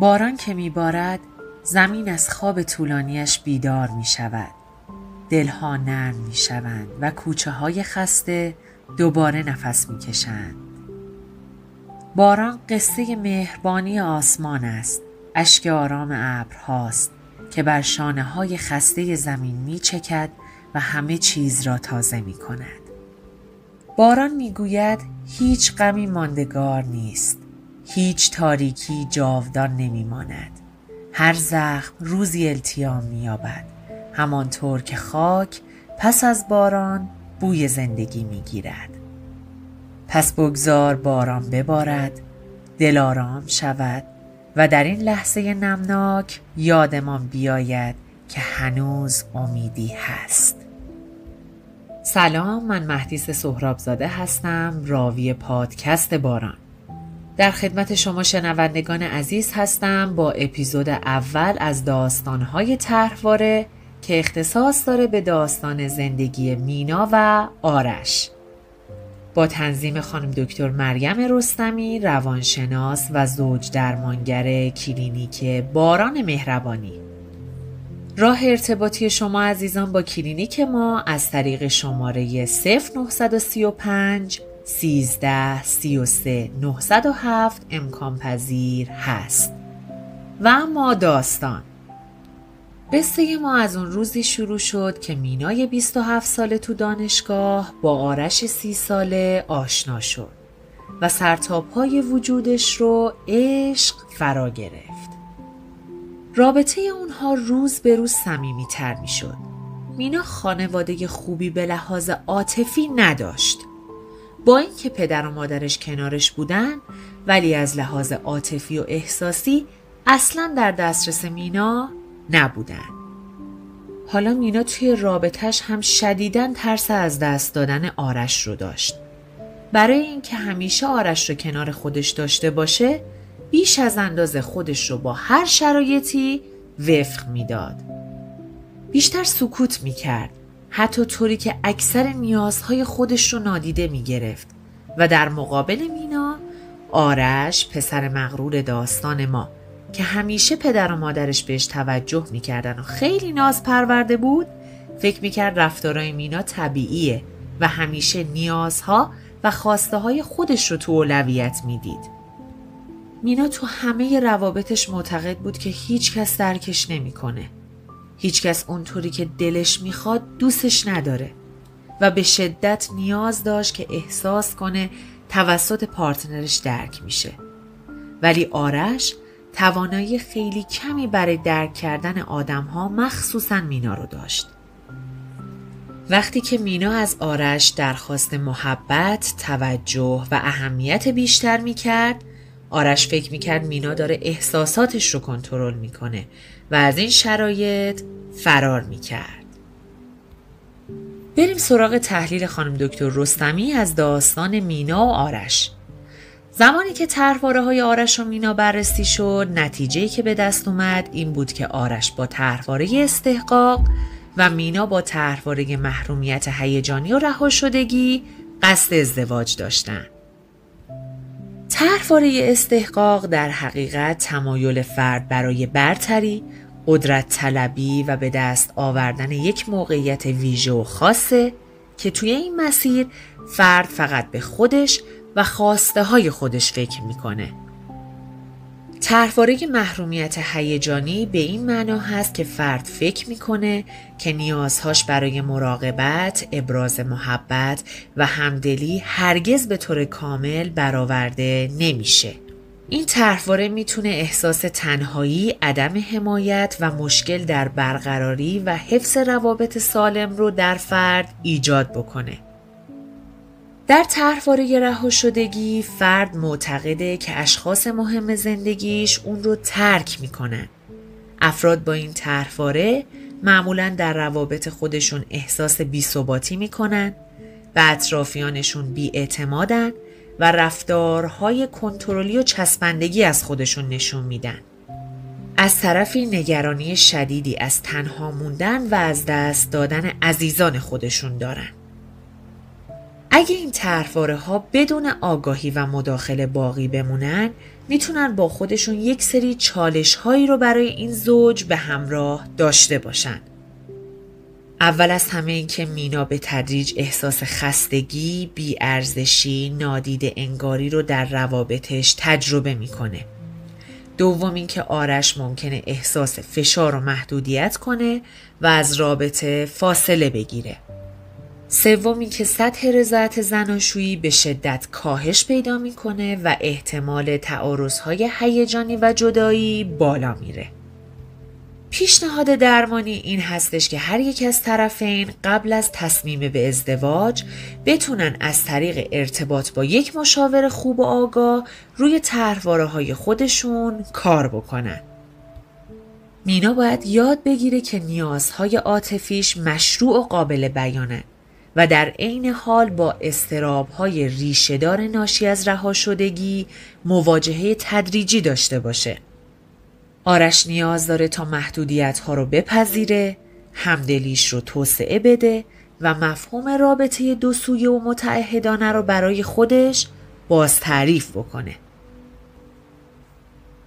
باران که میبارد زمین از خواب طولانیش بیدار می شود. دلها نرم می شوند و کوچه های خسته دوباره نفس می کشند. باران قصه مهربانی آسمان است. اشک آرام ابرهاست که بر شانه های خسته زمین می چکد و همه چیز را تازه می کند. باران می گوید هیچ غمی ماندگار نیست. هیچ تاریکی جاودان نمی ماند. هر زخم روزی التیام می یابد. همانطور که خاک پس از باران بوی زندگی می گیرد. پس بگذار باران ببارد، دل آرام شود و در این لحظه نمناک یادمان بیاید که هنوز امیدی هست. سلام، من مهدیس سهرابزاده هستم، راوی پادکست باران. در خدمت شما شنوندگان عزیز هستم با اپیزود اول از داستان‌های طرحواره که اختصاص داره به داستان زندگی مینا و آرش. با تنظیم خانم دکتر مریم رستمی، روانشناس و زوج درمانگر کلینیک باران مهربانی. راه ارتباطی شما عزیزان با کلینیک ما از طریق شماره 0935 13 33 907 امکان پذیر هست. و اما داستان. قصه ما از اون روزی شروع شد که مینای 27 ساله تو دانشگاه با آرش 30 ساله آشنا شد و سرتاپای وجودش رو عشق فرا گرفت. رابطه اونها روز به روز صمیمی‌تر می‌شد. مینا خانواده خوبی به لحاظ عاطفی نداشت. با اینکه پدر و مادرش کنارش بودن، ولی از لحاظ عاطفی و احساسی اصلاً در دسترس مینا نبودن. حالا مینا توی رابطش هم شدیداً ترس از دست دادن آرش رو داشت. برای اینکه همیشه آرش رو کنار خودش داشته باشه، بیش از اندازه خودش رو با هر شرایطی وفق میداد. بیشتر سکوت میکرد، حتی طوری که اکثر نیازهای خودش رو نادیده میگرفت و در مقابل مینا، آرش پسر مغرور داستان ما که همیشه پدر و مادرش بهش توجه میکردن و خیلی ناز پرورده بود، فکر میکرد رفتارای مینا طبیعیه و همیشه نیازها و خواسته های خودش رو تو اولویت میدید. مینا تو همه روابطش معتقد بود که هیچ کس درکش نمیکنه. هیچ کس اونطوری که دلش میخواد دوستش نداره و به شدت نیاز داشت که احساس کنه توسط پارتنرش درک میشه. ولی آرش توانایی خیلی کمی برای درک کردن آدم‌ها مخصوصاً مینا رو داشت. وقتی که مینا از آرش درخواست محبت، توجه و اهمیت بیشتر میکرد، آرش فکر میکرد مینا داره احساساتش رو کنترل میکنه و از این شرایط فرار میکرد. بریم سراغ تحلیل خانم دکتر رستمی از داستان مینا و آرش. زمانی که طرحواره‌های آرش و مینا بررسی شد، نتیجه‌ای که به دست اومد این بود که آرش با طرحواره استحقاق و مینا با طرحواره محرومیت هیجانی و رهاشدگی قصد ازدواج داشتن. طرحواره استحقاق در حقیقت تمایل فرد برای برتری، قدرت طلبی و به دست آوردن یک موقعیت ویژه و خاصه که توی این مسیر فرد فقط به خودش و خواسته های خودش فکر میکنه. طرحواره محرومیت هیجانی به این معنا هست که فرد فکر میکنه که نیازهاش برای مراقبت، ابراز محبت و همدلی هرگز به طور کامل برآورده نمیشه. این طرحواره میتونه احساس تنهایی، عدم حمایت و مشکل در برقراری و حفظ روابط سالم رو در فرد ایجاد بکنه. در طرحواره رهاشدگی فرد معتقده که اشخاص مهم زندگیش اون رو ترک میکنن. افراد با این طرحواره معمولاً در روابط خودشون احساس بی‌ثباتی میکنن، به اطرافیانشون بی‌اعتمادن و رفتارهای کنترلی و چسبندگی از خودشون نشون میدن. از طرفی نگرانی شدیدی از تنها موندن و از دست دادن عزیزان خودشون دارن. اگه این طرحواره ها بدون آگاهی و مداخله باقی بمونن، میتونن با خودشون یک سری چالش هایی رو برای این زوج به همراه داشته باشن. اول از همه این که مینا به تدریج احساس خستگی، بی‌ارزشی، نادیده انگاری رو در روابطش تجربه میکنه. دوم این که آرش ممکنه احساس فشار و محدودیت کنه و از رابطه فاصله بگیره. سوم این که سطح رضایت زناشویی به شدت کاهش پیدا میکنه و احتمال تعارض‌های هیجانی و جدایی بالا میره. پیشنهاد درمانی این هستش که هر یک از طرفین قبل از تصمیم به ازدواج بتونن از طریق ارتباط با یک مشاور خوب و آگاه روی طرحواره‌های خودشون کار بکنن. مینا باید یاد بگیره که نیازهای عاطفیش مشروع و قابل بیانه و در عین حال با اضطراب‌های ریشه‌دار ناشی از رهاشدگی مواجهه تدریجی داشته باشه. آرش نیاز داره تا محدودیت‌ها رو بپذیره، همدلیش رو توسعه بده و مفهوم رابطه دو سویه و متعهدانه رو برای خودش باز تعریف بکنه.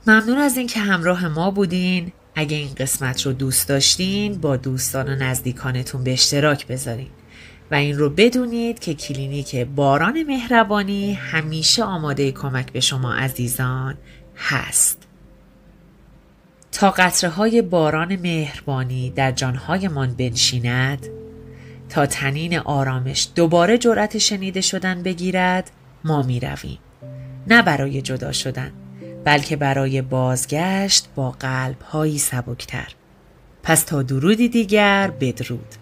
ممنون از این که همراه ما بودین. اگه این قسمت رو دوست داشتین با دوستان و نزدیکانتون به اشتراک بذارین و این رو بدونید که کلینیک باران مهربانی همیشه آماده کمک به شما عزیزان هست. تا قطره‌های باران مهربانی در جان‌هایمان بنشیند، تا طنین آرامش دوباره جرأت شنیده شدن بگیرد، ما می‌رویم. نه برای جدا شدن، بلکه برای بازگشت با قلب‌هایی سبکتر. پس تا درودی دیگر، بدرود.